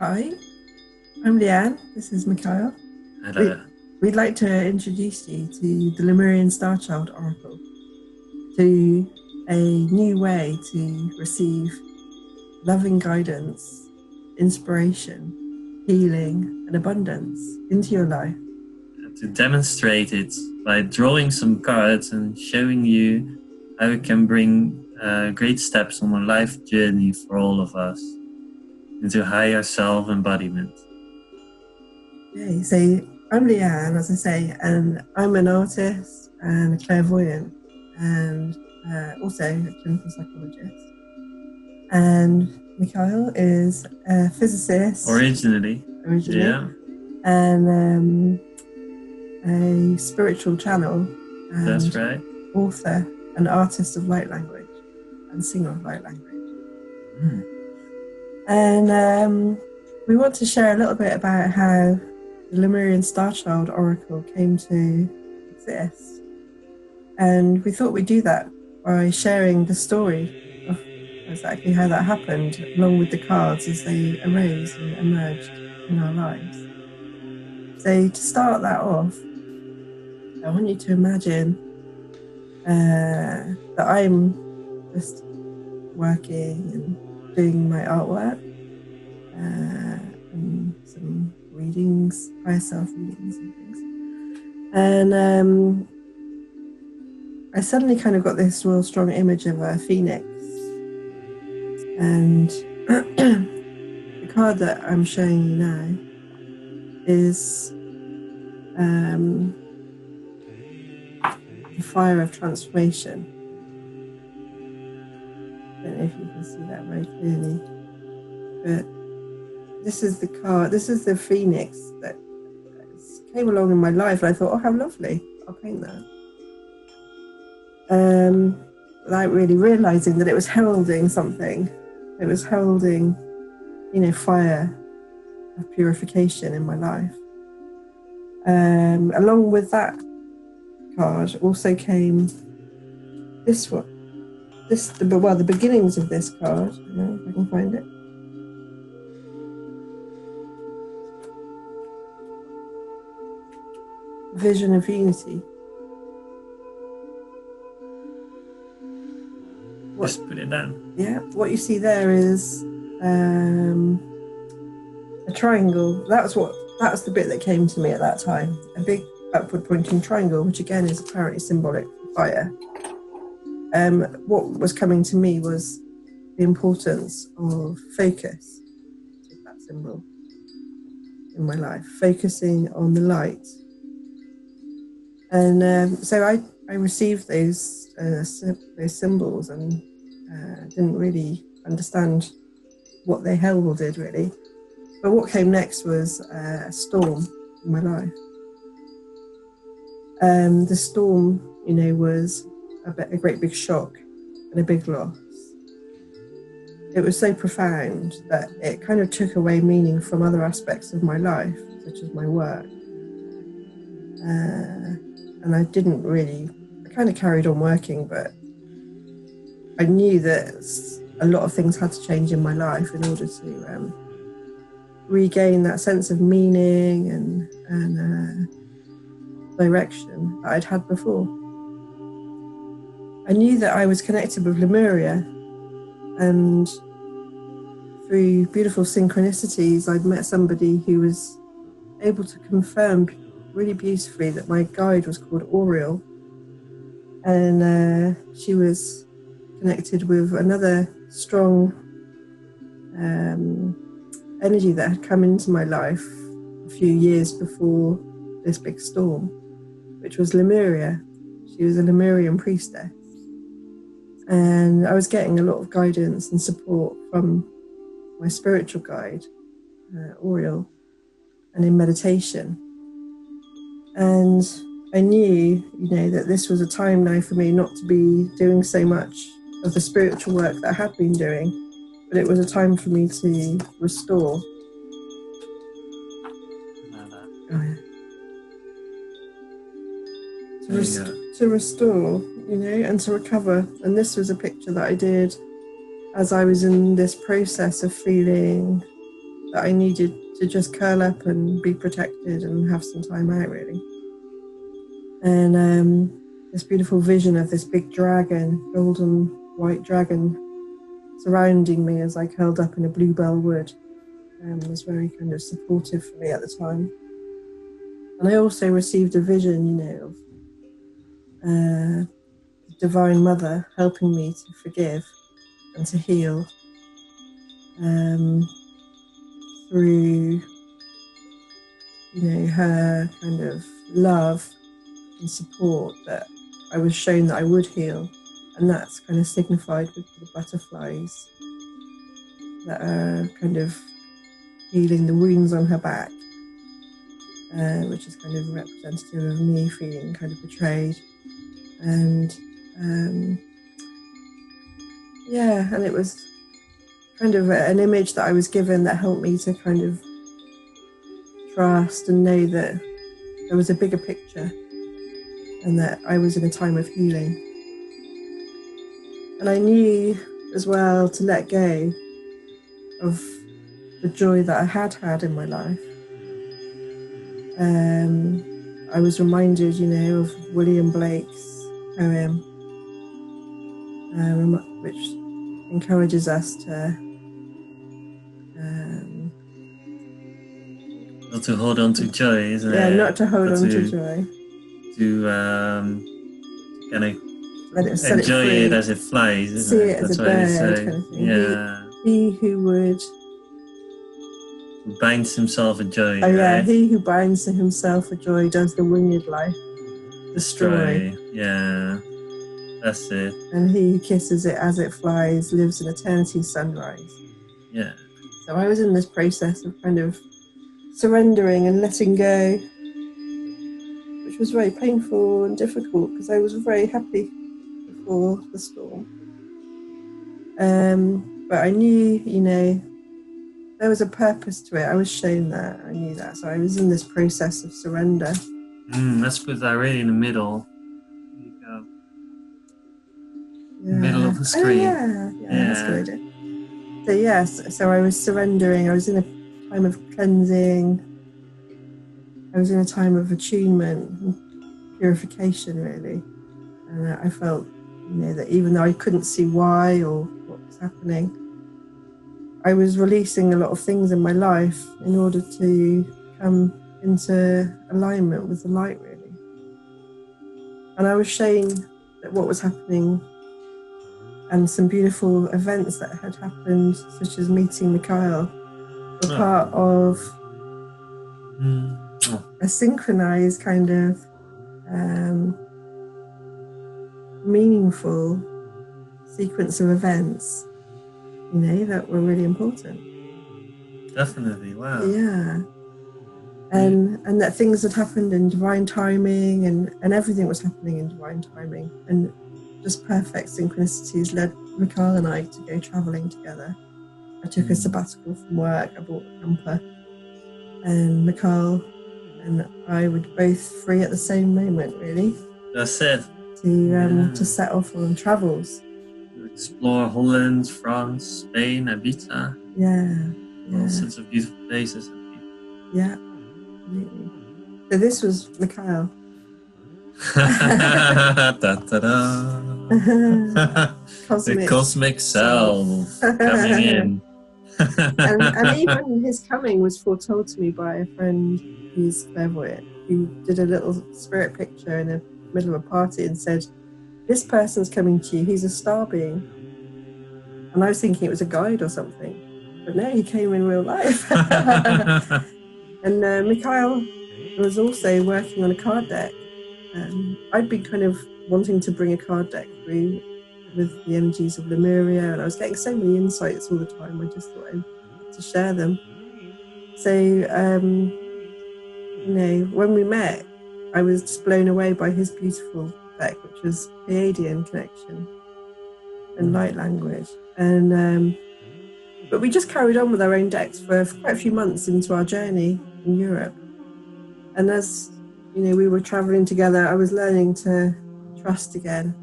Hi, I'm Leanne. This is Michiel. Hello. We'd like to introduce you to the Lemurian Starchild Oracle, to a new way to receive loving guidance, inspiration, healing, and abundance into your life. To demonstrate it by drawing some cards and showing you how it can bring great steps on a life journey for all of us into higher self-embodiment. Okay, so I'm Leanne, as I say, and I'm an artist and a clairvoyant and also a clinical psychologist. And Michiel is a physicist. Originally. Yeah. And a spiritual channel. And that's right. Author and artist of light language and singer of light language. And we want to share a little bit about how the Lemurian Starchild Oracle came to exist. And we thought we'd do that by sharing the story of exactly how that happened, along with the cards as they arose and emerged in our lives. So to start that off, I want you to imagine that I'm just working and doing my artwork and some readings, higher self readings and things. And I suddenly kind of got this real strong image of a phoenix. And the card that I'm showing you now is the fire of transformation. I don't know if you can see that very clearly, but this is the card, this is the phoenix that came along in my life, and I thought, oh, how lovely, I'll paint that. Without really realizing that it was heralding something. It was heralding, fire of purification in my life. Along with that card also came this one. The beginnings of this card, if I can find it. Vision of unity. Just put it down. Yeah, what you see there is a triangle. That was the bit that came to me at that time. A big upward pointing triangle, which again is apparently symbolic for fire. What was coming to me was the importance of focus, that symbol in my life, focusing on the light. And so I received those symbols and didn't really understand what they heralded, really. But what came next was a storm in my life. The storm, was a great big shock and a big loss. It was so profound that it kind of took away meaning from other aspects of my life, such as my work. And I kind of carried on working, but I knew that a lot of things had to change in my life in order to regain that sense of meaning and direction that I'd had before. I knew that I was connected with Lemuria, and through beautiful synchronicities, I'd met somebody who was able to confirm really beautifully that my guide was called Oriole, and she was connected with another strong energy that had come into my life a few years before this big storm, which was Lemuria. She was a Lemurian priestess, and I was getting a lot of guidance and support from my spiritual guide, Oriole, and in meditation. And I knew, that this was a time now for me not to be doing so much of the spiritual work that I had been doing, but it was a time for me to restore. To restore, and to recover. And this was a picture that I did as I was in this process of feeling that I needed to just curl up and be protected and have some time out, really. And this beautiful vision of this big dragon, golden white dragon, surrounding me as I curled up in a bluebell wood, was very kind of supportive for me at the time. And I also received a vision, of the Divine Mother helping me to forgive and to heal through, her kind of love and support, that I was shown that I would heal. And that's kind of signified with the butterflies that are kind of healing the wounds on her back, which is kind of representative of me feeling kind of betrayed. And and it was kind of an image that I was given that helped me to kind of trust and know that there was a bigger picture and that I was in a time of healing. And I knew as well to let go of the joy that I had in my life. I was reminded, of William Blake's poem, which encourages us to not to hold on to joy, isn't it? Yeah, not to hold on to joy. To kind of let it enjoy it it as it flies, isn't See it? it as a bird kind of thing. Yeah. He who would binds himself a joy. Oh yeah, right? he who binds to himself a joy does the winged life destroy. Yeah, that's it. And he who kisses it as it flies lives in eternity's sunrise. Yeah. So I was in this process of kind of surrendering and letting go, which was very painful and difficult because I was very happy before the storm. But I knew, there was a purpose to it. I was shown that. I knew that. So I was in this process of surrender. Let's put that right in the middle. There you go. Yeah. Middle of the screen. Yeah, that's a good idea. So yes, so I was surrendering. I was in a time of cleansing. I was in a time of attunement and purification, really. And I felt, that even though I couldn't see why or what was happening, I was releasing a lot of things in my life in order to come into alignment with the light, really. And I was shown that what was happening and some beautiful events that had happened, such as meeting Michiel, were part of a synchronized kind of meaningful sequence of events, that were really important. Definitely, wow. Yeah. And that things had happened in divine timing, and everything was happening in divine timing, and just perfect synchronicities led Michiel and I to go traveling together. I took a sabbatical from work, I bought a camper, and Michiel and I were both free at the same moment, really. That's it. To set off on travels. To explore Holland, France, Spain, Ibiza. Yeah. All sorts of beautiful places. Yeah, absolutely. So this was Michiel. The cosmic self coming in. and even his coming was foretold to me by a friend who's clairvoyant, who did a little spirit picture in the middle of a party and said, "This person's coming to you, he's a star being." And I was thinking it was a guide or something, but no, he came in real life. And Michiel was also working on a card deck. I'd been kind of wanting to bring a card deck through with the energies of Lemuria, and I was getting so many insights all the time. I just thought I'd to share them. So, when we met, I was just blown away by his beautiful deck, which was Pleiadian connection and light language. And but we just carried on with our own decks for quite a few months into our journey in Europe. And as we were traveling together, I was learning to trust again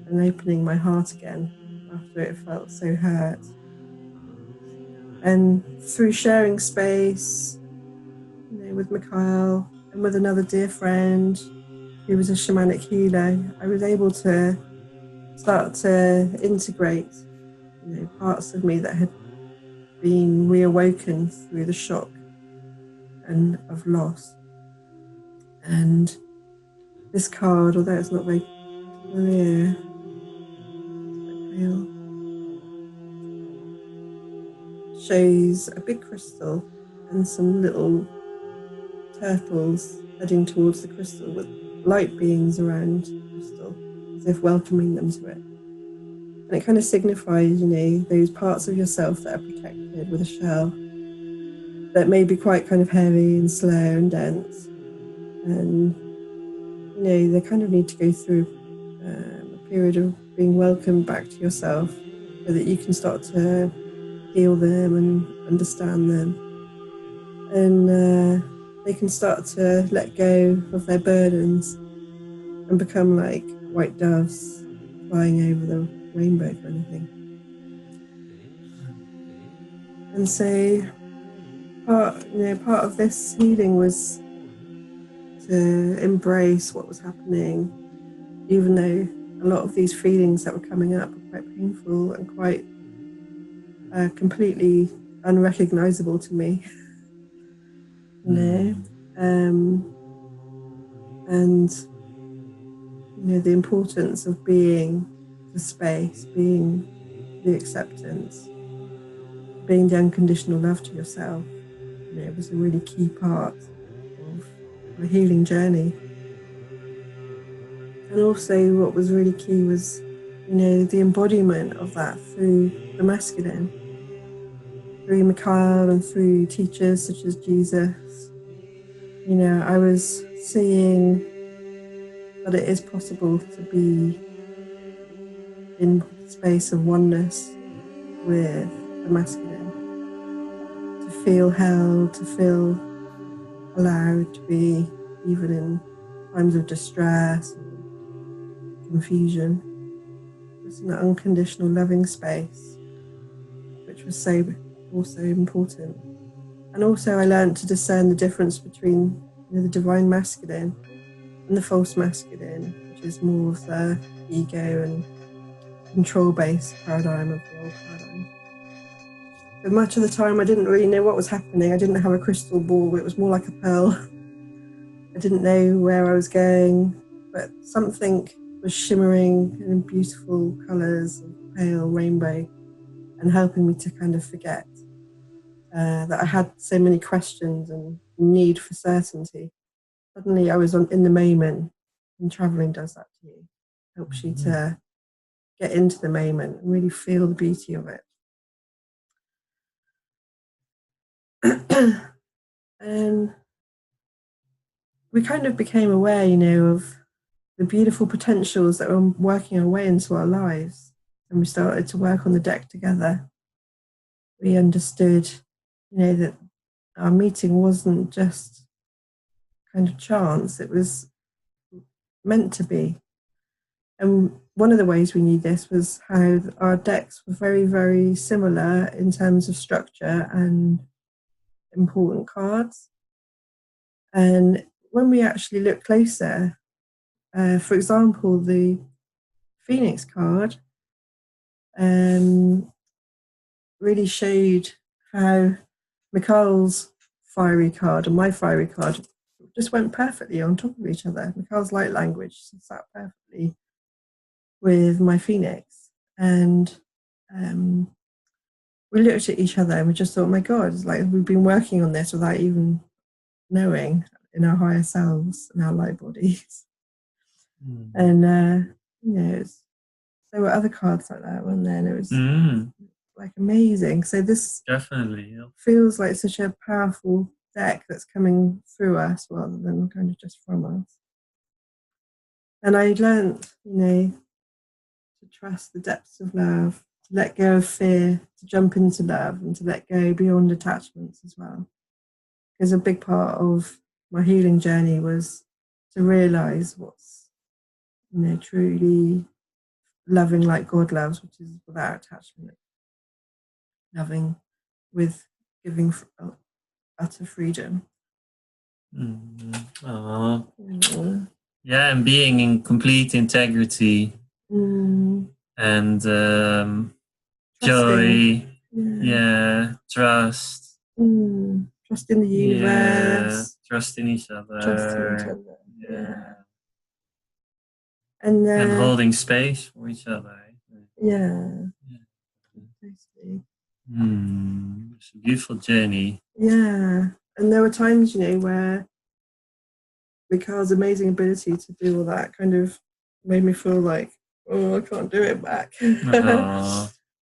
and opening my heart again after it felt so hurt. And through sharing space, with Michiel and with another dear friend who was a shamanic healer, I was able to start to integrate, parts of me that had been reawoken through the shock and of loss. And this card, although it's not very clear, it's quite pale, shows a big crystal and some little turtles heading towards the crystal with light beings around the crystal, as if welcoming them to it. And it kind of signifies, those parts of yourself that are protected with a shell that may be quite kind of heavy and slow and dense. And, they kind of need to go through a period of being welcomed back to yourself so that you can start to heal them and understand them. And they can start to let go of their burdens and become like white doves flying over the rainbow kind of thing. And so part of this healing was to embrace what was happening, even though a lot of these feelings that were coming up were quite painful and quite completely unrecognizable to me. And the importance of being the space, being the acceptance, being the unconditional love to yourself, it was a really key part of my healing journey. And also what was really key was, the embodiment of that through the masculine, through Michiel and through teachers such as Jesus. I was seeing that it is possible to be in space of oneness with the masculine, to feel held, to feel allowed to be, even in times of distress or confusion. It's an unconditional loving space, which was so also important. And also I learned to discern the difference between the divine masculine and the false masculine, which is more of the ego and control-based paradigm of the old paradigm. But much of the time I didn't really know what was happening. I didn't have a crystal ball. It was more like a pearl. I didn't know where I was going, but something was shimmering in beautiful colours of pale rainbow and helping me to kind of forget that I had so many questions and need for certainty. Suddenly I was in the moment, and travelling does that to you. Helps you to get into the moment and really feel the beauty of it. And we kind of became aware, of the beautiful potentials that were working our way into our lives. And we started to work on the deck together. We understood, that our meeting wasn't just kind of chance, it was meant to be. And one of the ways we knew this was how our decks were very, very similar in terms of structure and important cards. And when we actually look closer, for example, the Phoenix card really showed how Michiel's fiery card and my fiery card just went perfectly on top of each other. Michiel's light language sat perfectly with my Phoenix. And we looked at each other and we just thought, my God, it's like we've been working on this without even knowing, in our higher selves and our light bodies. And, there were other cards like that, weren't there? And it was like amazing. So this definitely feels like such a powerful deck that's coming through us rather than kind of just from us. And I learned, to trust the depths of love, to let go of fear, to jump into love, and to let go beyond attachments as well. Because a big part of my healing journey was to realize what's, truly loving like God loves, which is without attachment. Loving with giving utter freedom. Yeah, and being in complete integrity and joy, trust. Trust in the universe. Trust in each other. And holding space for each other. Basically. It's a beautiful journey. Yeah. And there were times, where Michiel's amazing ability to do all that kind of made me feel like, oh, I can't do it back.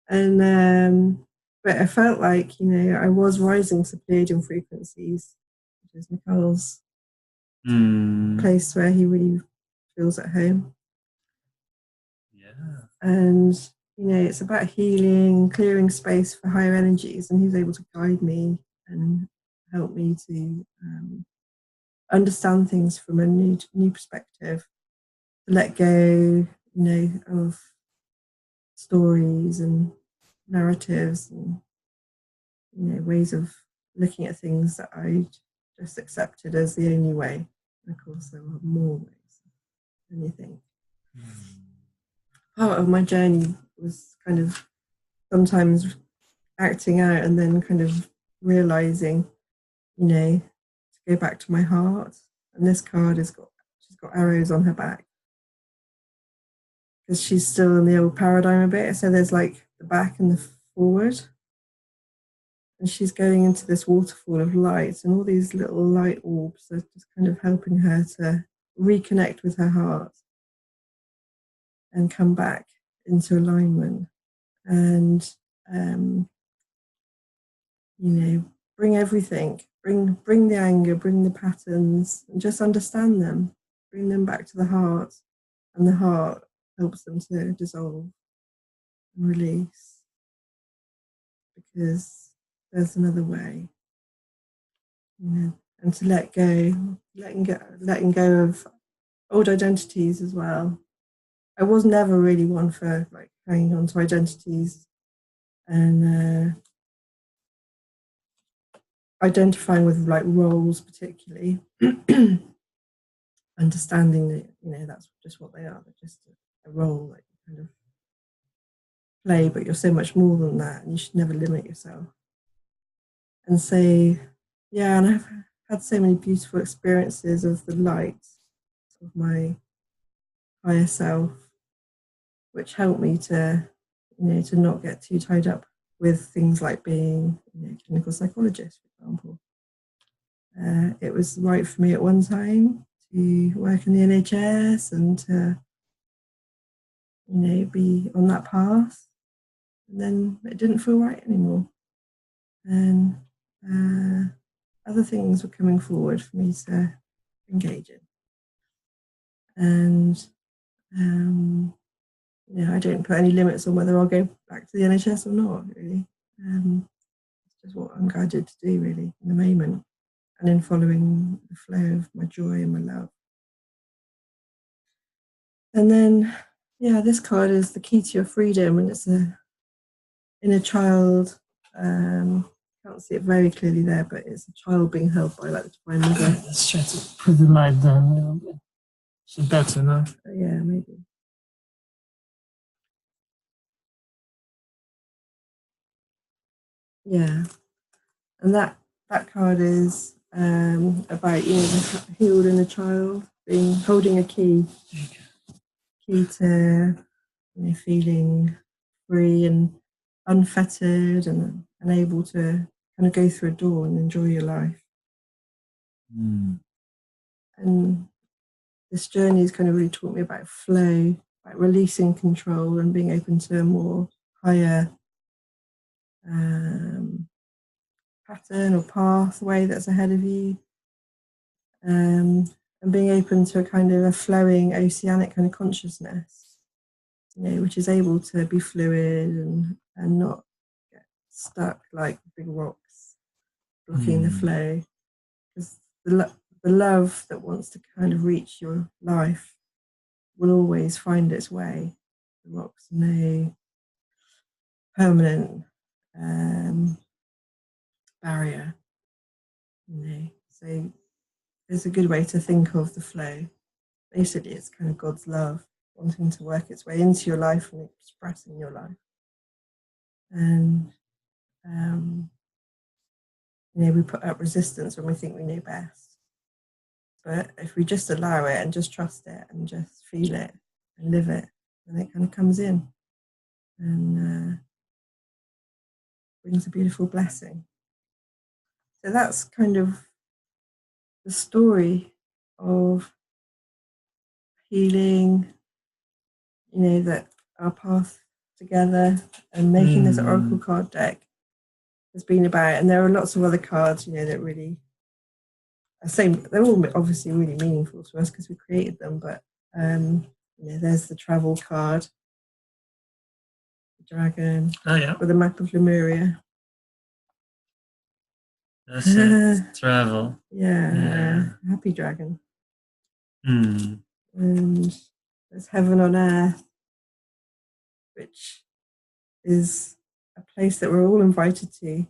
And but I felt like, I was rising to pleiadian frequencies, which is Michiel's place where he really feels at home. Yeah. And, it's about healing, clearing space for higher energies, and he's able to guide me and help me to understand things from a new perspective, to let go, of stories and narratives and, ways of looking at things that I just accepted as the only way. And of course, there are more ways than you think. Part of my journey was kind of sometimes acting out and then kind of realizing, to go back to my heart. And this card she's got arrows on her back because she's still in the old paradigm a bit. So there's like the back and the forward. And she's going into this waterfall of light, and all these little light orbs are just kind of helping her to reconnect with her heart and come back into alignment. And, bring everything, bring the anger, bring the patterns, and just understand them, bring them back to the heart, and the heart helps them to dissolve and release, because there's another way, and to letting go of old identities as well. I was never really one for like hanging on to identities and identifying with like roles particularly. Understanding that that's just what they are. They're just a role that you kind of play, but you're so much more than that, and you should never limit yourself. And say, and I've had so many beautiful experiences of the light of my higher self, which helped me to to not get too tied up with things like being a clinical psychologist, for example. It was right for me at one time to work in the NHS and to be on that path, and then it didn't feel right anymore, and other things were coming forward for me to engage in. And I don't put any limits on whether I'll go back to the NHS or not, really. It's just what I'm guided to do, really, in the moment, and in following the flow of my joy and my love. And then, this card is the key to your freedom, and it's a inner child. Can't see it very clearly there, but it's a child being held by like the divine mother. Let's try to put the light down a little bit. Is it better now? Yeah, maybe. Yeah, and that card is about the healed inner child holding a key to feeling free and unfettered and able to kind of go through a door and enjoy your life. And this journey has kind of really taught me about flow, about releasing control and being open to a more higher pattern or pathway that's ahead of you, and being open to a kind of a flowing oceanic kind of consciousness, which is able to be fluid and not get stuck like big rocks blocking the flow. Because the love that wants to kind of reach your life will always find its way. The rocks are no permanent barrier. So there's a good way to think of the flow. Basically, it's kind of God's love wanting to work its way into your life and expressing your life. And we put up resistance when we think we know best. But if we just allow it and just trust it and just feel it and live it, then it kind of comes in and brings a beautiful blessing. So that's kind of the story of healing, that our path together and making this oracle card deck has been about. And there are lots of other cards, that really are same. They're all obviously really meaningful to us because we created them. But there's the travel card, the dragon, with a map of Lemuria. That's it. Travel. Yeah. Happy dragon. Mm. And there's heaven on earth, which is a place that we're all invited to.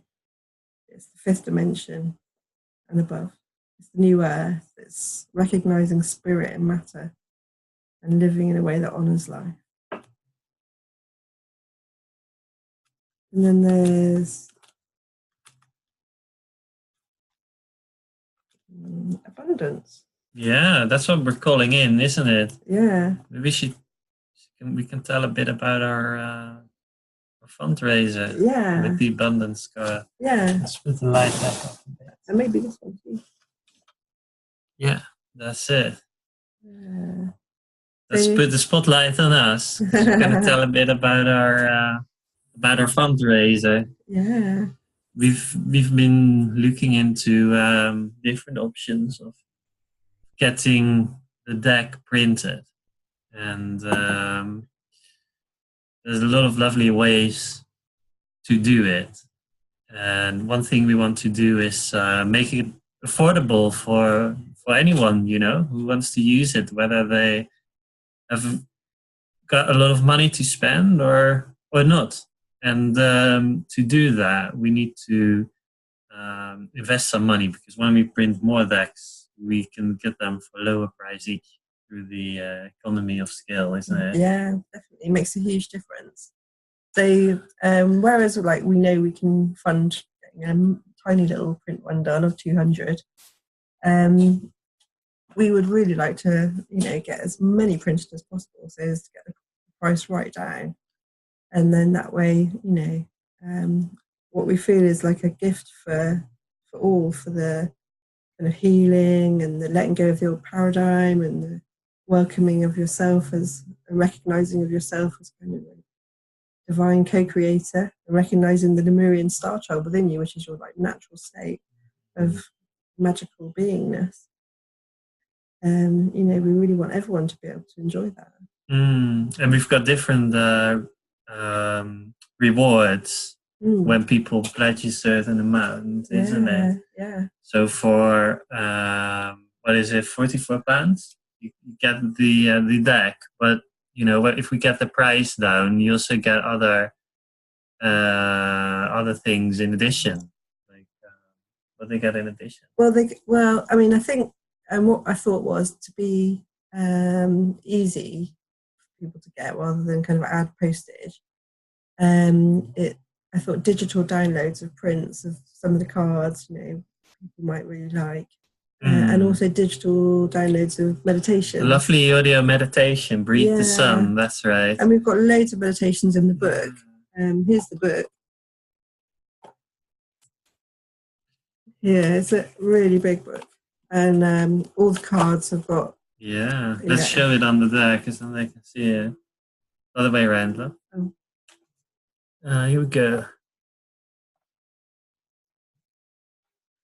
It's the fifth dimension and above. It's the new earth. It's recognizing spirit and matter and living in a way that honors life. And then there's abundance. Yeah, that's what we're calling in, isn't it? Yeah. Maybe we can tell a bit about our fundraiser. Yeah. With the abundance card. Yeah. Let's put the light back up a bit. And maybe this one too. Yeah, that's it. Let's put the spotlight on us. We're going to tell a bit about our fundraiser. Yeah. We've been looking into different options of getting the deck printed, and there's a lot of lovely ways to do it. And one thing we want to do is make it affordable for anyone, who wants to use it, whether they have got a lot of money to spend or not. And to do that, we need to invest some money, because when we print more decks, we can get them for a lower price each through the economy of scale, isn't it? Yeah, definitely. It makes a huge difference. So whereas we know we can fund a tiny little print one done of 200, we would really like to get as many printed as possible, so as to get the price right down. And then that way, what we feel is like a gift for all, for the kind of healing and the letting go of the old paradigm and the welcoming of yourself as a recognizing of yourself as kind of a divine co-creator, and recognizing the Lemurian Starchild within you, which is your natural state of magical beingness. We really want everyone to be able to enjoy that. And we've got different rewards when people pledge a certain amount, isn't it? Yeah. So for what is it, £44, you get the deck, but if we get the price down, you also get other things in addition. Like what they get in addition. I think what I thought was to be easy for people to get rather than kind of add postage. I thought digital downloads of prints of some of the cards, people might really like. And also digital downloads of meditation. Lovely audio meditation, Breathe the Sun, that's right. And we've got loads of meditations in the book. Here's the book. Yeah, it's a really big book. And all the cards have got... Yeah, let's show it on the deck, because then they can see it. Other way around, look. Oh. Here we go.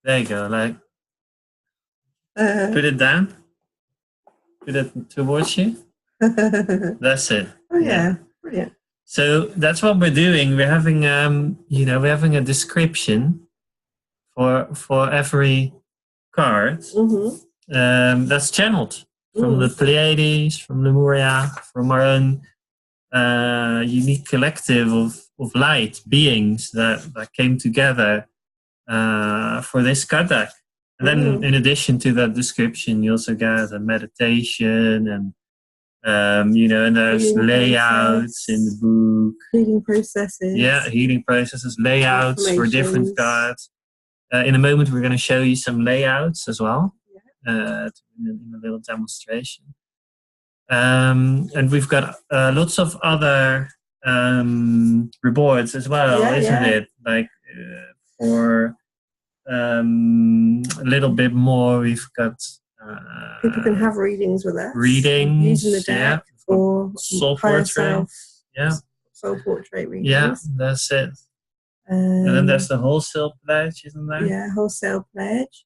There you go, put it down. Put it towards you. That's it. Oh yeah, brilliant. So that's what we're doing. We're having we're having a description for every card. That's channeled from the Pleiades, from Lemuria, from our own unique collective of light beings that came together for this card deck. And then in addition to that description, you also get a meditation and and there's Healing layouts in the book. Healing processes. Yeah, healing processes, layouts for different cards. In a moment, we're going to show you some layouts as well in a little demonstration. And we've got lots of other rewards as well, isn't it? Like for a little bit more, we've got people can have readings with us. Readings, using the deck or soul portrait. Soul portrait readings. Yeah, that's it. And then there's the wholesale pledge, isn't there? Yeah, wholesale pledge.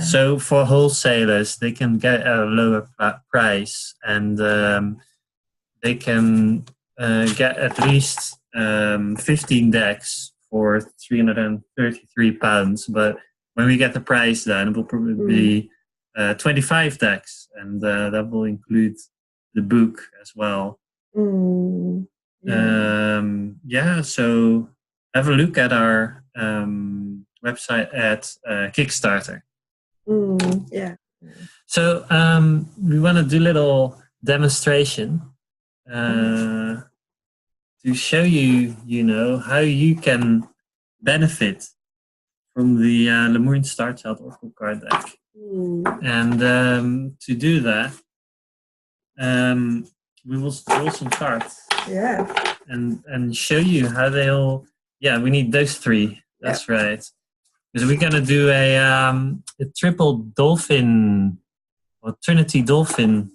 So for wholesalers, they can get a lower price, and they can get at least 15 decks for £333. But when we get the price, then it will probably be 25 decks, and that will include the book as well. So have a look at our website at Kickstarter. So we want to do a little demonstration to show you, how you can benefit from the Lemurian Starchild Oracle card deck. And to do that, we will draw some cards. And show you how they'll. We need those three. That's right. Because we're gonna do a triple dolphin or Trinity dolphin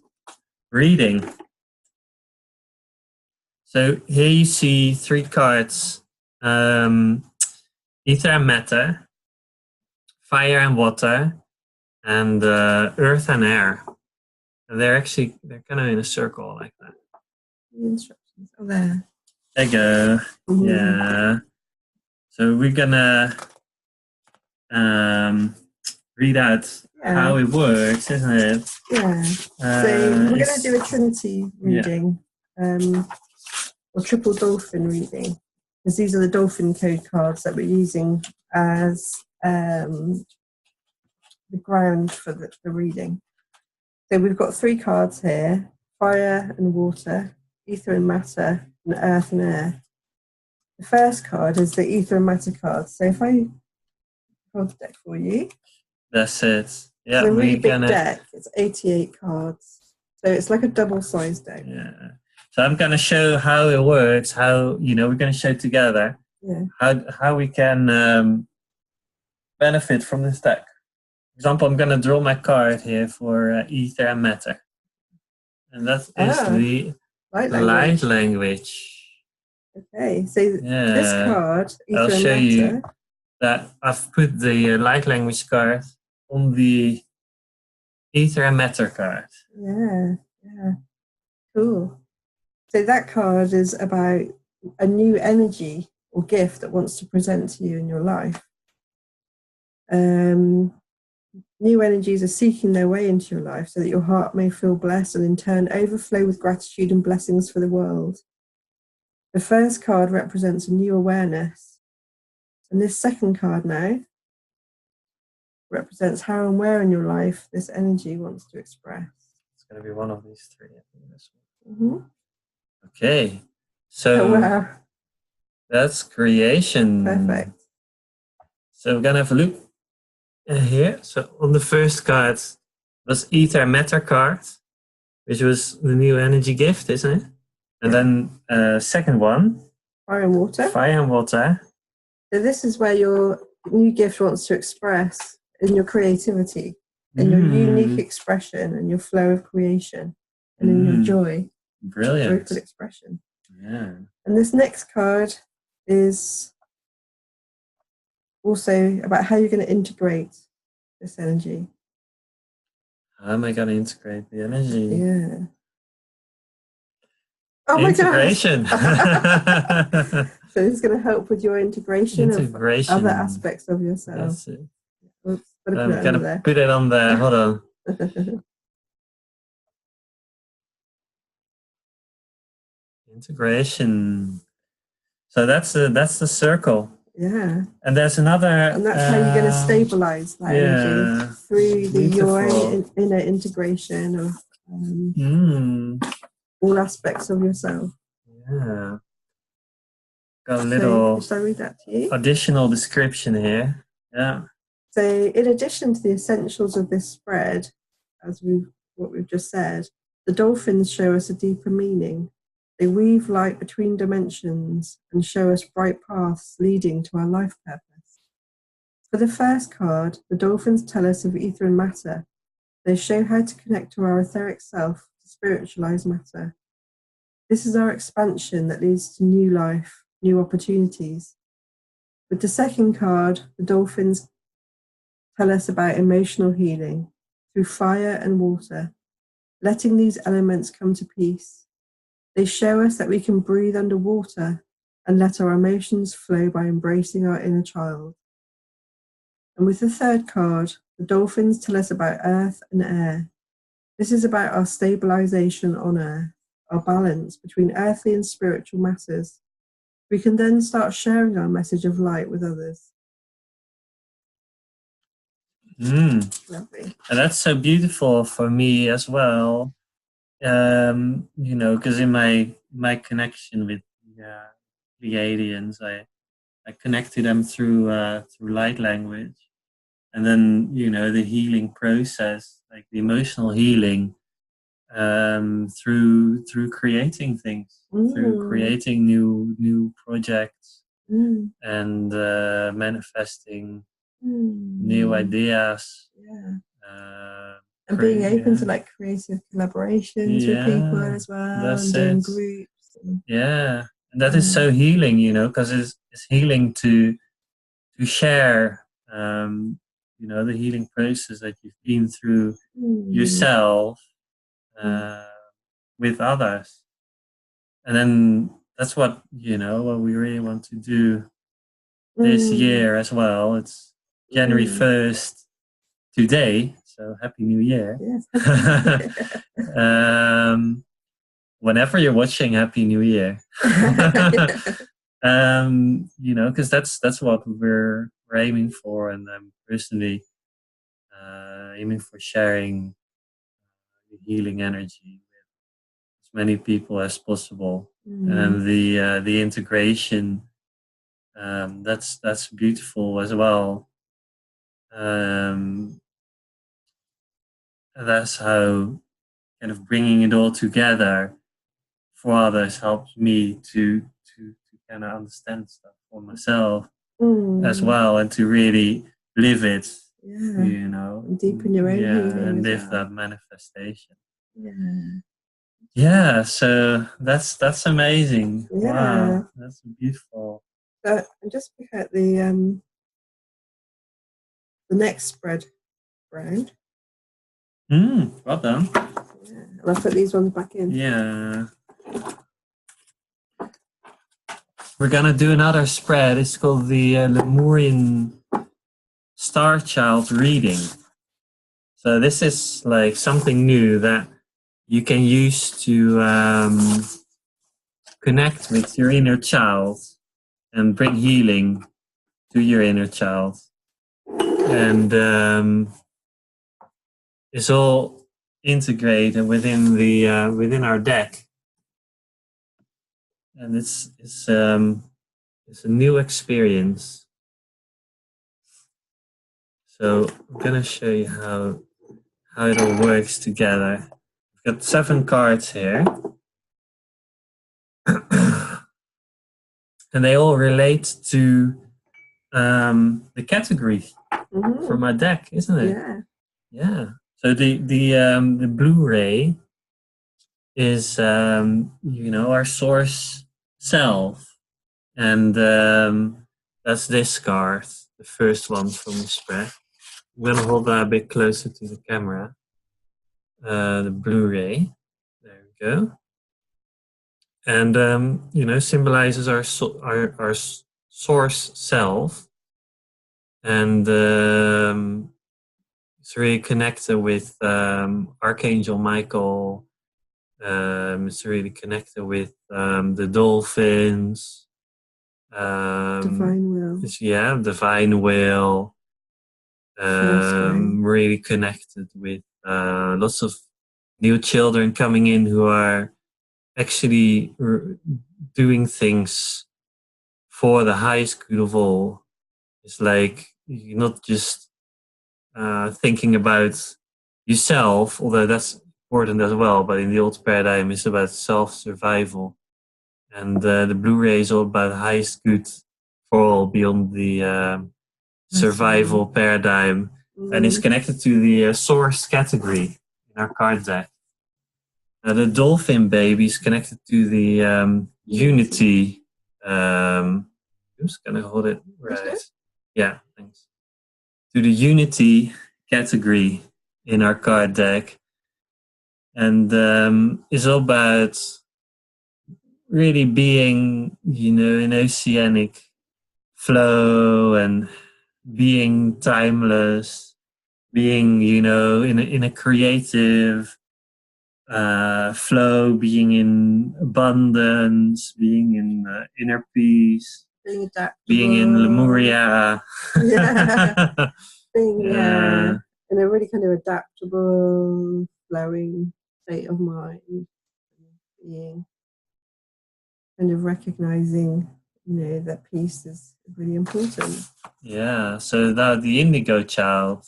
reading. So here you see three cards: ether and matter, fire and water, and earth and air. And they're kind of in a circle like that. The instructions are there. There you go. Yeah. So we're gonna read out how it works, isn't it? Yeah. So we're gonna do a Trinity reading, or triple dolphin reading, because these are the dolphin code cards that we're using as the ground for the reading. So we've got three cards here: fire and water, ether and matter, and earth and air. The first card is the ether and matter card. So if I hold the deck for you. That's it. Yeah, it's a really big deck. It's 88 cards. So it's like a double-sized deck. Yeah. So I'm going to show how it works, how, we're going to show together how we can benefit from this deck. For example, I'm going to draw my card here for ether and matter. And that is the light language. Okay, so this card, I'll show you that I've put the light language card on the ether and matter card. Yeah, cool. So that card is about a new energy or gift that wants to present to you in your life. New energies are seeking their way into your life so that your heart may feel blessed and in turn overflow with gratitude and blessings for the world. The first card represents a new awareness. And this second card now represents how and where in your life this energy wants to express. It's going to be one of these three. I think this one. Okay. So that's creation. Perfect. So we're going to have a look here. So on the first card was ether matter card, which was the new energy gift, isn't it? And then second one, fire and water. Fire and water. So this is where your new gift wants to express in your creativity, in your unique expression, and your flow of creation, and in your joy. Brilliant. Joyful expression. Yeah. And this next card is also about how you're going to integrate this energy. How am I going to integrate the energy? Yeah. Oh integration. My gosh. So this is going to help with your integration of other aspects of yourself. That's it. Oops, I'm going to put it on there. Hold on. Integration. So that's the circle. Yeah. And there's another. And that's how you're going to stabilize that energy through your own inner integration of all aspects of yourself. Yeah. Got a little shall I read that to you? Additional description here. Yeah. So in addition to the essentials of this spread, what we've just said, the dolphins show us a deeper meaning. They weave light between dimensions and show us bright paths leading to our life purpose. For the first card, the dolphins tell us of ether and matter. They show how to connect to our etheric self to spiritualize matter. This is our expansion that leads to new life, new opportunities. With the second card, the dolphins tell us about emotional healing through fire and water, letting these elements come to peace. They show us that we can breathe underwater and let our emotions flow by embracing our inner child. And with the third card, the dolphins tell us about earth and air. This is about our stabilization on earth, our balance between earthly and spiritual matters. We can then start sharing our message of light with others. Lovely. And that's so beautiful for me as well. Because in my connection with the aliens, I connect to them through light language, and then the healing process, like the emotional healing, through creating things, through creating new projects, and manifesting new ideas. And being open to like creative collaborations with people as well, and doing groups. And that is so healing, because it's healing to share, the healing process that you've been through yourself with others. And then that's what what we really want to do this year as well. It's January 1st today, so Happy New Year. Yes. Whenever you're watching, Happy New Year. Because that's what we're aiming for, and I'm personally aiming for sharing the healing energy with as many people as possible, and the integration. That's beautiful as well. That's how kind of bringing it all together for others helps me to kind of understand stuff for myself as well, and to really live it. And deepen your own healing and live well. that manifestation. So that's amazing. Wow, that's beautiful. So I'm just looking at the next spread round. Well done. And I'll put these ones back in. Yeah. We're gonna do another spread. It's called the Lemurian Starchild reading. So this is like something new that you can use to connect with your inner child and bring healing to your inner child. And it's all integrated within our deck. And it's a new experience. So I'm gonna show you how it all works together. We've got 7 cards here, and they all relate to the categories from my deck, isn't it? Yeah. So the Blu-ray is our source self, and that's this card, the first one from the spread. I'm gonna hold that a bit closer to the camera. The Blu-ray, there we go, and symbolizes our source self, and it's really connected with Archangel Michael. It's really connected with the dolphins, Divine will. Yeah, divine will. Really connected with lots of new children coming in who are actually doing things for the highest good of all. It's like you're not just thinking about yourself, although that's important as well, but in the old paradigm it's about self-survival. And the Blu-ray is all about highest good for all beyond the survival paradigm, and is connected to the source category in our card deck. The dolphin baby is connected to the unity. I'm just gonna hold it right. Yeah, thanks. To the unity category in our card deck, and is all about really being, in oceanic flow and being timeless, being, in a creative flow, being in abundance, being in inner peace, being adaptable, being in Lemuria. Yeah. Being in a really kind of adaptable, flowing state of mind, being kind of recognizing, that peace is really important. Yeah. So now the indigo child,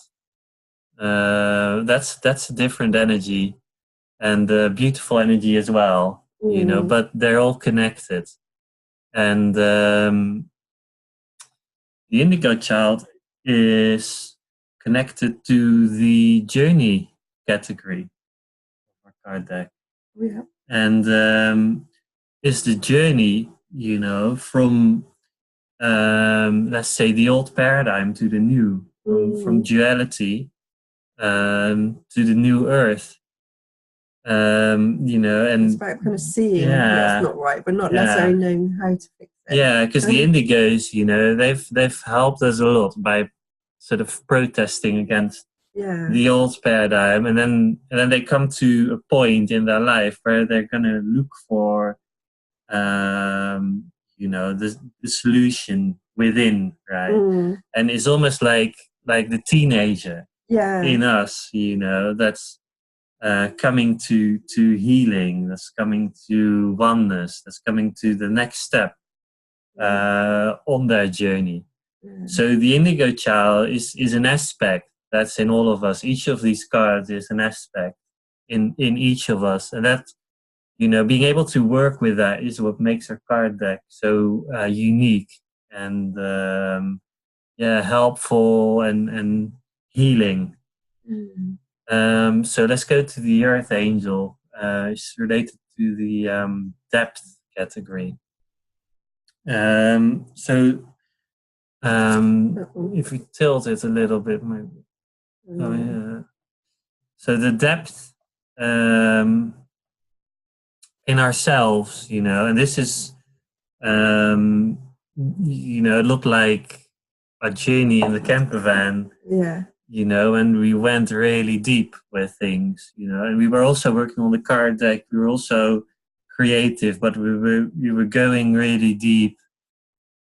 that's a different energy, and beautiful energy as well. But they're all connected, and the indigo child is connected to the journey category of our card deck. Yeah. And is the journey, from let's say the old paradigm to the new, from duality to the new earth. And it's about kind of seeing that's not right, but not necessarily knowing how to fix it. Yeah, because the indigos, they've helped us a lot by sort of protesting against the old paradigm, and then they come to a point in their life where they're gonna look for the solution within, right? And it's almost like the teenager in us, that's coming to healing, that's coming to oneness, that's coming to the next step on their journey. So the indigo child is an aspect that's in all of us. Each of these cards is an aspect in each of us, and that, being able to work with that is what makes our card deck so unique and helpful and healing. So let's go to the Earth Angel. It's related to the depth category. If we tilt it a little bit, maybe. So the depth in ourselves, and this is, it looked like a journey in the camper van. Yeah. And we went really deep with things, and we were also working on the card deck. We were also creative, but we were going really deep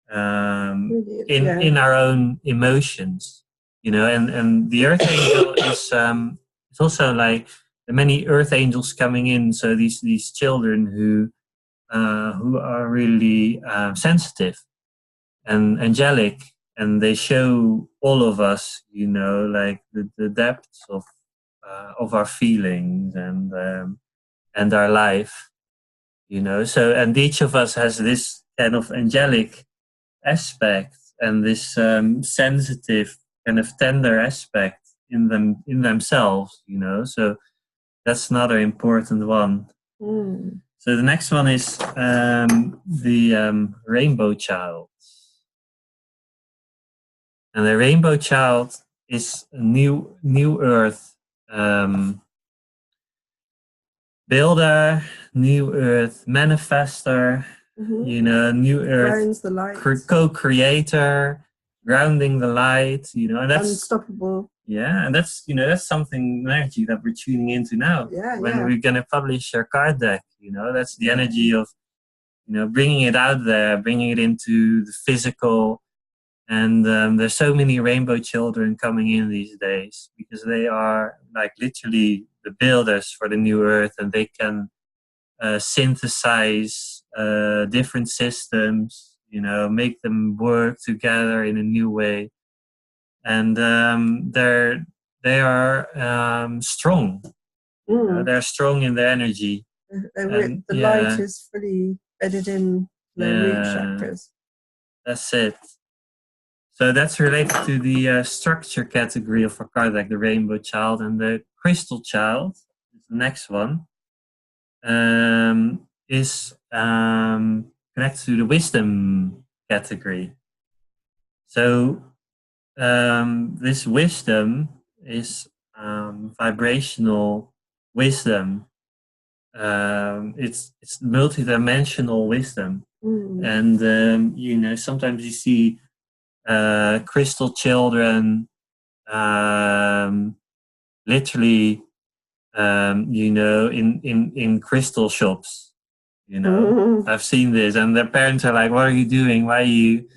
in our own emotions, and the Earth Angel is it's also like the many Earth Angels coming in. So these children who are really sensitive and angelic, and they show all of us, like the depths of our feelings and our life, So, and each of us has this kind of angelic aspect and this sensitive, kind of tender aspect in themselves, So that's another important one. So the next one is the rainbow child. And the rainbow child is a new earth builder, new earth manifester, new earth co-creator, grounding the light, and that's unstoppable. Yeah, and that's something, energy that we're tuning into now. When we're gonna publish our card deck, that's the energy of bringing it out there, bringing it into the physical. And there's so many rainbow children coming in these days because they are like literally the builders for the new earth, and they can synthesize different systems, make them work together in a new way. And they are strong. They're strong in their energy. The light is fully bedded in their root chakras. That's it. So that's related to the structure category of our card deck, the Rainbow Child. And the Crystal Child, the next one, is connected to the Wisdom category. So this wisdom is vibrational wisdom. It's multidimensional wisdom. And sometimes you see crystal children literally in crystal shops. I've seen this, and their parents are like, what are you doing? Why are you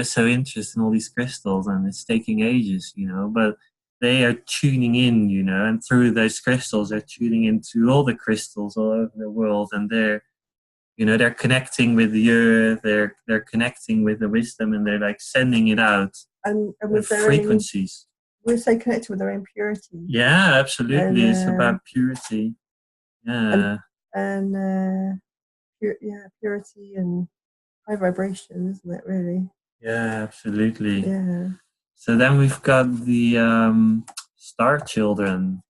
so interested in all these crystals? And it's taking ages, but they are tuning in, and through those crystals they're tuning into all the crystals all over the world, and they're connecting with the earth, they're connecting with the wisdom, and they're like sending it out. And with their frequencies. We're so connected with their own purity. Yeah, absolutely. And, it's about purity. Yeah. Purity and high vibration, isn't it, really? Yeah, absolutely. Yeah. So then we've got the Star Children.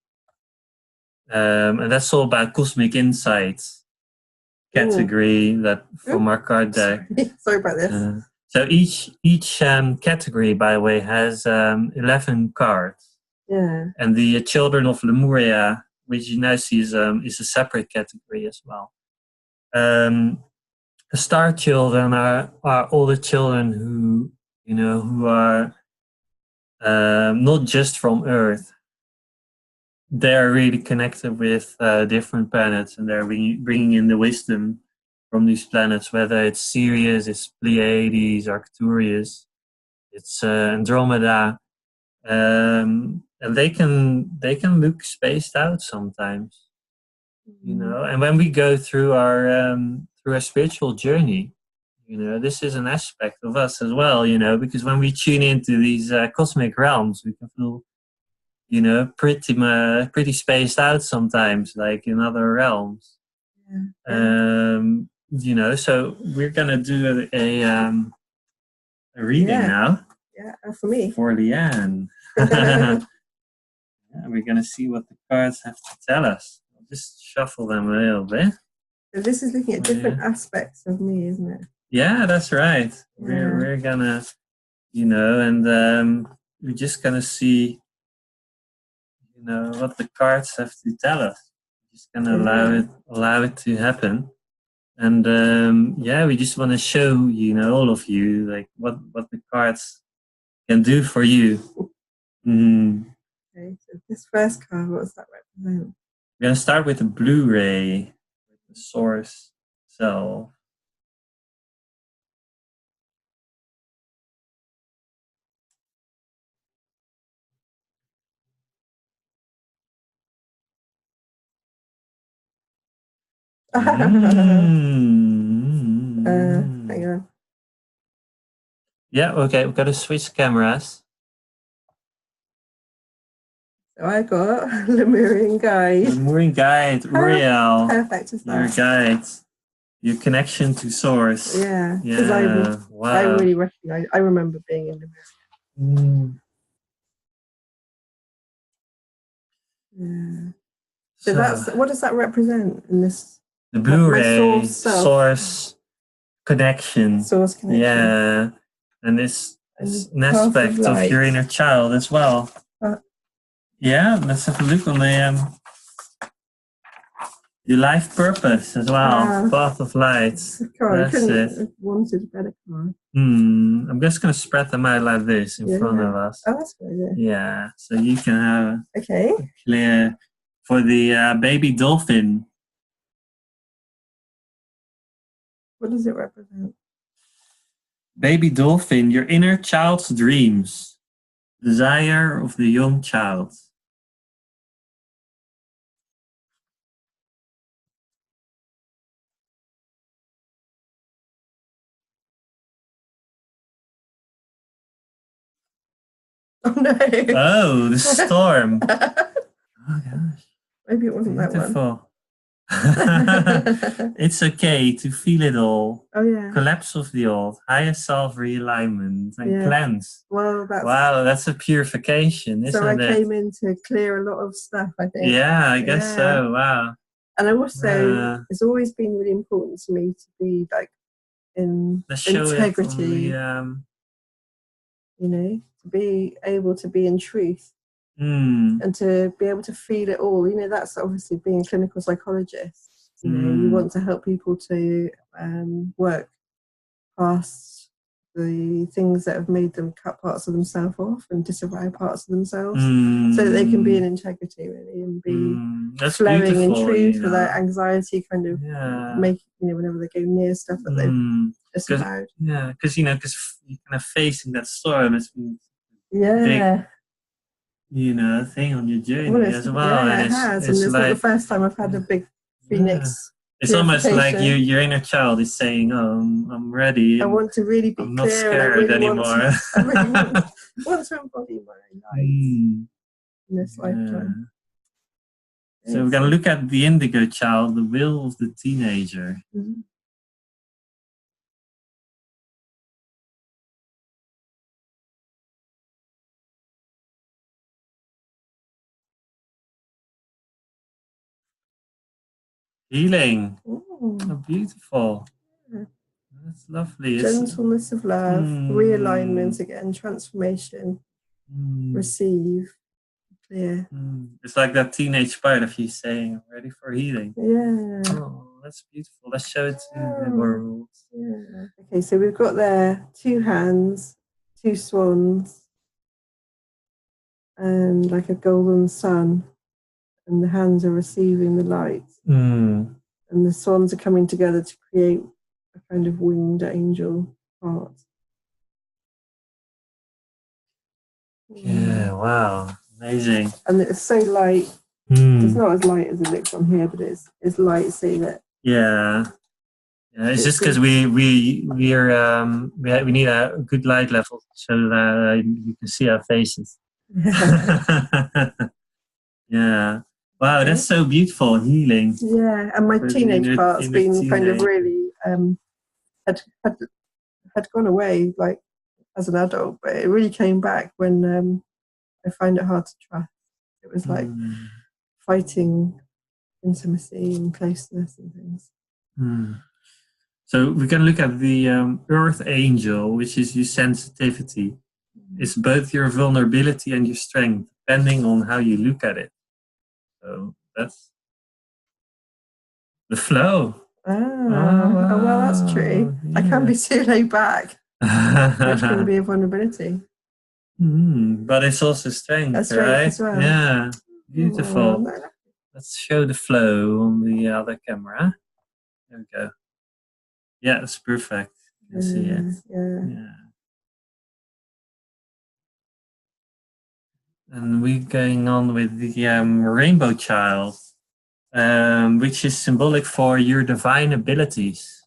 And that's all about cosmic insights category that from our card deck. Sorry about this. So each category, by the way, has 11 cards. Yeah. And the Children of Lemuria, which you now see is a separate category as well. The Star Children are all the children who are not just from Earth. They are really connected with different planets, and they're bringing in the wisdom from these planets, whether it's Sirius, it's Pleiades, Arcturus, it's Andromeda, and they can look spaced out sometimes, And when we go through our spiritual journey, this is an aspect of us as well, because when we tune into these cosmic realms, we can feel, pretty spaced out sometimes, like in other realms. Yeah. So we're gonna do a reading now. Yeah, for me. For Leanne. We're gonna see what the cards have to tell us. I'll just shuffle them a little bit. So this is looking at different aspects of me, isn't it? Yeah, that's right. Yeah. We're gonna, and we're just gonna see, what the cards have to tell us. We're just gonna allow it to happen. And we just want to show all of you like what the cards can do for you. Okay, so this first card, what does that represent? We're gonna start with the Blu-ray, with the source itself. Hang on. Yeah, okay, we've got to switch cameras. So I got Lemurian Guide. Lemurian Guide, Uriel. Perfect to start. Your guide. Your connection to source. Yeah. Because I really recognize, I remember being in Lemuria. Yeah. So that's, what does that represent in this? The Blu-ray source connection. Source connection. Yeah. And this is an aspect of your inner child as well. Yeah, let's have a look on the your life purpose as well. Path of light. That's it. Wanted a better card. I'm just going to spread them out like this in front of us. Oh, that's good. Yeah, so you can have a clear for the baby dolphin. What does it represent? Baby dolphin, your inner child's dreams, desire of the young child. Oh no! Oh, the storm. Oh gosh. Maybe it wasn't Beautiful. It's okay to feel it all. Oh yeah. Collapse of the old, higher self realignment and cleanse. Well, that's a purification, isn't it? So I came in to clear a lot of stuff, I think. Yeah, I guess so. Wow. And I also, it's always been really important to me to be like in integrity. You know, to be able to be in truth. And to be able to feel it all. You know, that's obviously being a clinical psychologist. You know, you want to help people to work past the things that have made them cut parts of themselves off and disavow parts of themselves, so that they can be in integrity, really, and be flowing in truth without anxiety, kind of making, you know, whenever they go near stuff that they've disavowed. Yeah, because you're kind of facing that storm. It's been big, you know, thing on your journey as well. Yeah, it has. And it's like, not the first time I've had a big phoenix. It's almost like your inner child is saying, "Oh, I'm ready. I want to really be I'm clear. Not scared anymore. I really want to embody my light in this lifetime." So we're going to look at the indigo child, the will of the teenager. Healing. Oh, beautiful. That's lovely. Gentleness of love, realignment again, transformation, receive, clear. It's like that teenage part of you saying, I'm ready for healing. Yeah. Oh, that's beautiful. Let's show it to the world. Yeah. Okay, so we've got there 2 hands, 2 swans, and like a golden sun. And the hands are receiving the light. And the swans are coming together to create a kind of winged angel heart. Yeah, wow. Amazing. And it's so light. It's not as light as it looks on here, but it's light so that... Yeah. Yeah, it's just because we need a good light level so that you can see our faces. Yeah. Wow, that's so beautiful, healing. Yeah, and my teenage part's been kind of really had gone away like as an adult, but it really came back when I find it hard to trust. It was like fighting intimacy and closeness and things. So we're going to look at the Earth Angel, which is your sensitivity. It's both your vulnerability and your strength, depending on how you look at it. So that's the flow. Oh, well, that's true. Yeah. I can be too laid back, which can be a vulnerability. But it's also strength, that's right? As well. Yeah, beautiful. Let's show the flow on the other camera. There we go. Yeah, it's perfect. You can see it. Yeah. And we're going on with the Rainbow Child, which is symbolic for your divine abilities.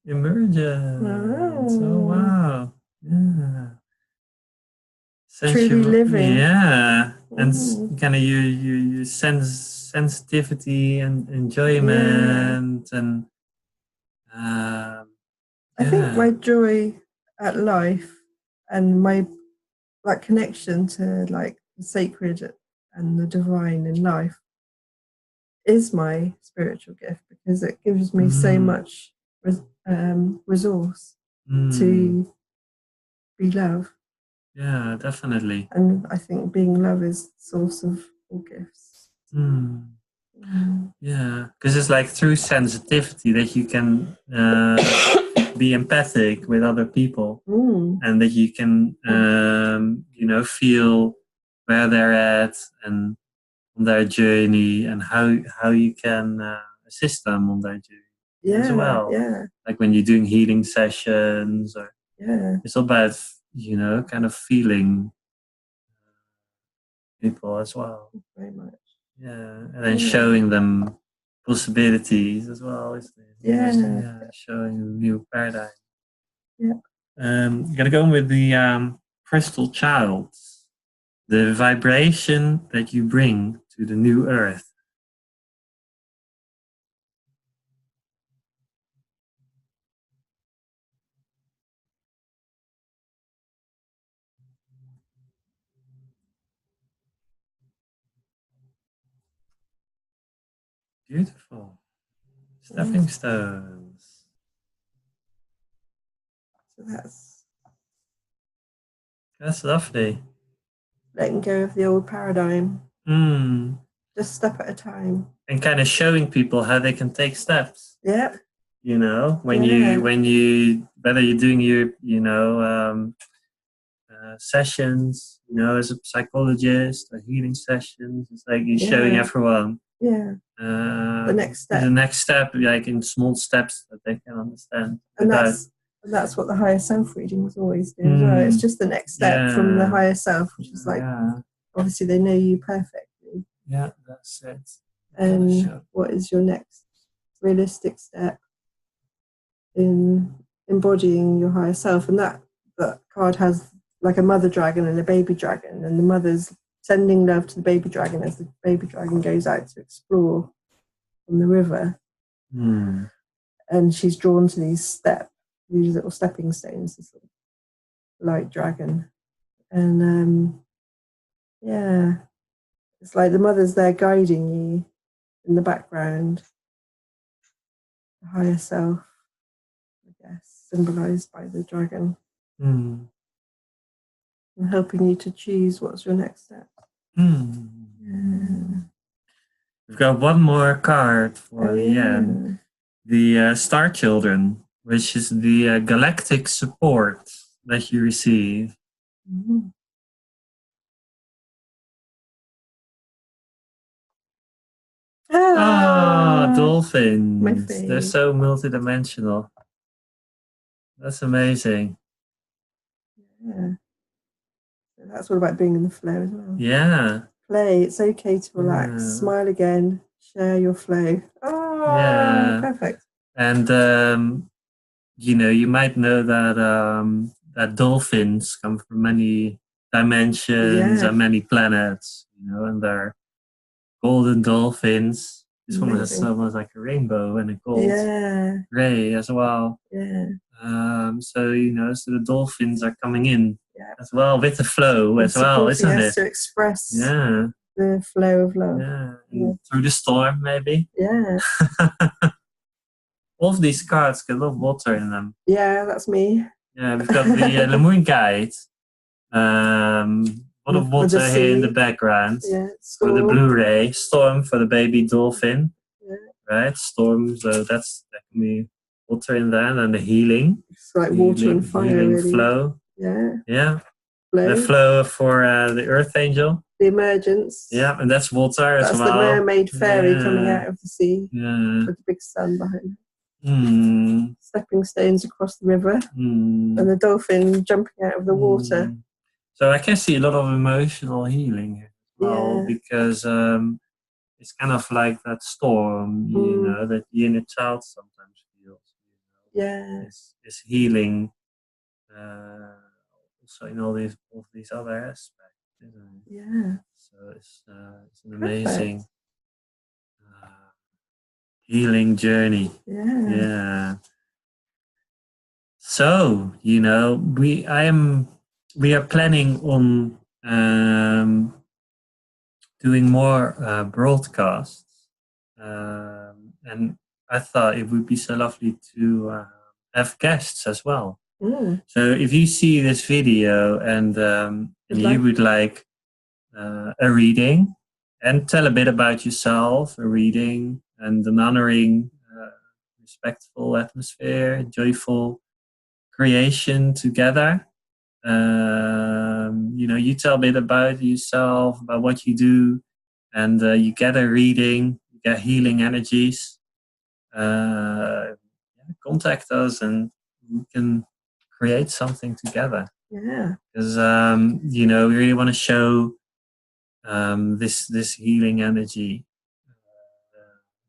Emergence. Oh, wow. Yeah. Truly living. Yeah. And kind of you sensitivity and enjoyment and I think my joy at life and my like connection to like the sacred and the divine in life is my spiritual gift, because it gives me so much resource to be love. Yeah, definitely. And I think being love is the source of all gifts. Yeah, because it's like through sensitivity that you can be empathic with other people, Mm. and that you can, feel where they're at and on their journey, and how you can assist them on their journey as well. Yeah. Like when you're doing healing sessions, or it's all about kind of feeling people as well. Very much. Yeah, and then showing them possibilities as well, isn't it? Yeah. Showing a new paradigm. Yeah. Gonna go with the crystal child, the vibration that you bring to the new earth. Beautiful. Stepping stones. So that's lovely. Letting go of the old paradigm. Just step at a time. And kind of showing people how they can take steps. Yeah. When you whether you're doing your sessions, as a psychologist, or healing sessions, it's like you're showing everyone. Yeah. The next step. The next step, like in small steps that they can understand. And that's what the higher self reading was always doing as well. It's just the next step from the higher self, which is like, obviously they know you perfectly. Yeah, that's it. And what is your next realistic step in embodying your higher self? And that card has like a mother dragon and a baby dragon, and the mother's sending love to the baby dragon as the baby dragon goes out to explore on the river. And she's drawn to these little stepping stones, this little light dragon. And it's like the mother's there guiding you in the background. The higher self, I guess, symbolized by the dragon. And helping you to choose what's your next step. We've got one more card for Leanne. The Star Children, which is the galactic support that you receive. Dolphins. They're so multidimensional. That's amazing. Yeah. So that's all about being in the flow as well. Yeah. Play. It's okay to relax. Smile again. Share your flow. Perfect. And you might know that that dolphins come from many dimensions and many planets. And they're golden dolphins. This one has almost like a rainbow and a gold ray as well. So the dolphins are coming in as well with the flow as well, isn't it? To express the flow of love. Through the storm, maybe. All of these cards get a lot of water in them. Yeah, that's me. Yeah, we've got the Lemurian Guide. A lot of water here in the background. For the Blu-ray. Storm for the baby dolphin. Right? Storm, so that can be water in there. And the healing. It's like water and fire. Healing really. Flow. Yeah. Flow. The flow for the Earth Angel. The emergence. Yeah, and that's water as well. That's the mermaid fairy coming out of the sea. With the big sun behind her. Stepping stones across the river. And the dolphin jumping out of the water. So I can see a lot of emotional healing here as well, because it's kind of like that storm, that the inner child sometimes feels. Is healing also in all these other aspects, isn't it? So it's an amazing healing journey. So we are planning on doing more broadcasts, and I thought it would be so lovely to have guests as well. So if you see this video and you would like a reading, and tell a bit about yourself, a reading, and an honoring, respectful atmosphere, joyful creation together. You tell a bit about yourself, about what you do, and you get a reading, you get healing energies. Contact us and we can create something together. Yeah. Because we really want to show this healing energy,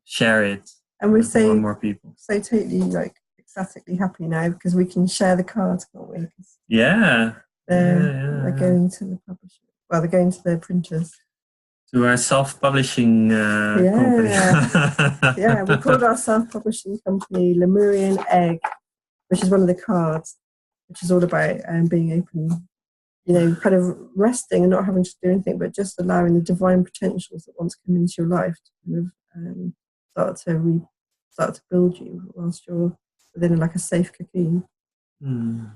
share it, and we're with more and more people. So totally like ecstatically happy now because we can share the cards, can't we? They're going to the publisher. Well, they're going to their printers. To our self-publishing company. Yeah, we called our self-publishing company Lemurian Egg, which is one of the cards, which is all about being open, kind of resting and not having to do anything, but just allowing the divine potentials that want to come into your life to kind of start to build you whilst you're within like a safe cocoon. And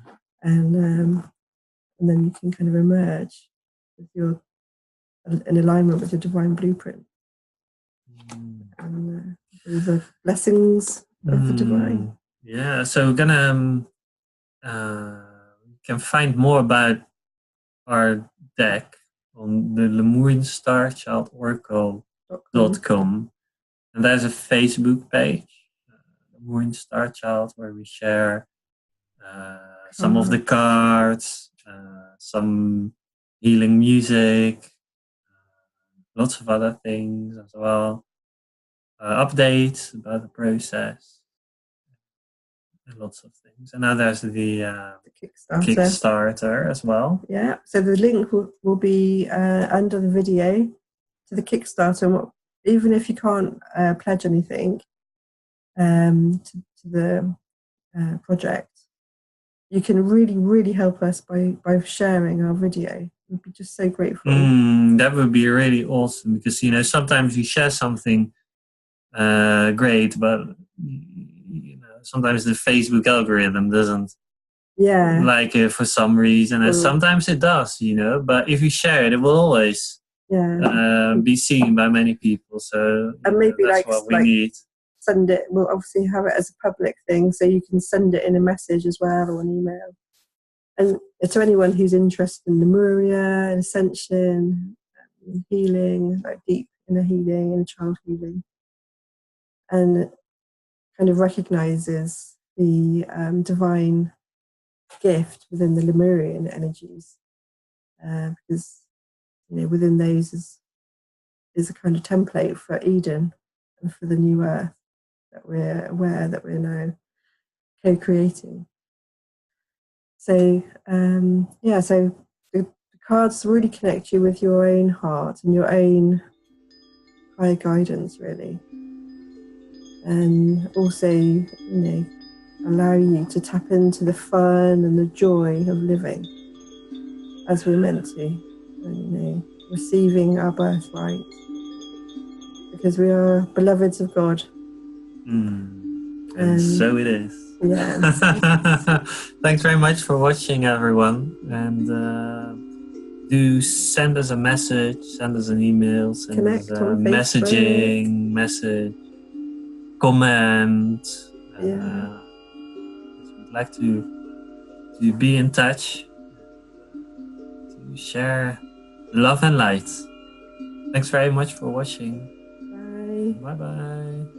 then you can kind of emerge with your in alignment with your divine blueprint and the blessings of the divine. Yeah, so we're gonna can find more about our deck on the Lemurian Starchild Oracle.com, and there's a Facebook page, Lemurian Starchild, where we share some of the cards, some healing music, lots of other things as well, updates about the process, and lots of things. And now there's the Kickstarter as well. Yeah, so the link will be under the video to the Kickstarter. Even if you can't pledge anything to the project, you can really, really help us by sharing our video. We'd be just so grateful. That would be really awesome because, sometimes you share something great, but, sometimes the Facebook algorithm doesn't like it for some reason. And sometimes it does, but if you share it, it will always be seen by many people. So and maybe that's what we need. Send it. We'll obviously have it as a public thing, so you can send it in a message as well or an email. And to anyone who's interested in Lemuria, in ascension, healing, like deep inner healing, inner child healing, and kind of recognizes the divine gift within the Lemurian energies, because within those is a kind of template for Eden and for the new earth that we're aware that we're now co-creating. So so the cards really connect you with your own heart and your own higher guidance, really, and also allow you to tap into the fun and the joy of living as we're meant to, and, receiving our birthright because we are beloveds of God. And so it is. Yeah. Thanks very much for watching, everyone. And do send us a message, send us an email, send us a message, comment. We'd like to be in touch, to share love and light. Thanks very much for watching. Bye. Bye-bye.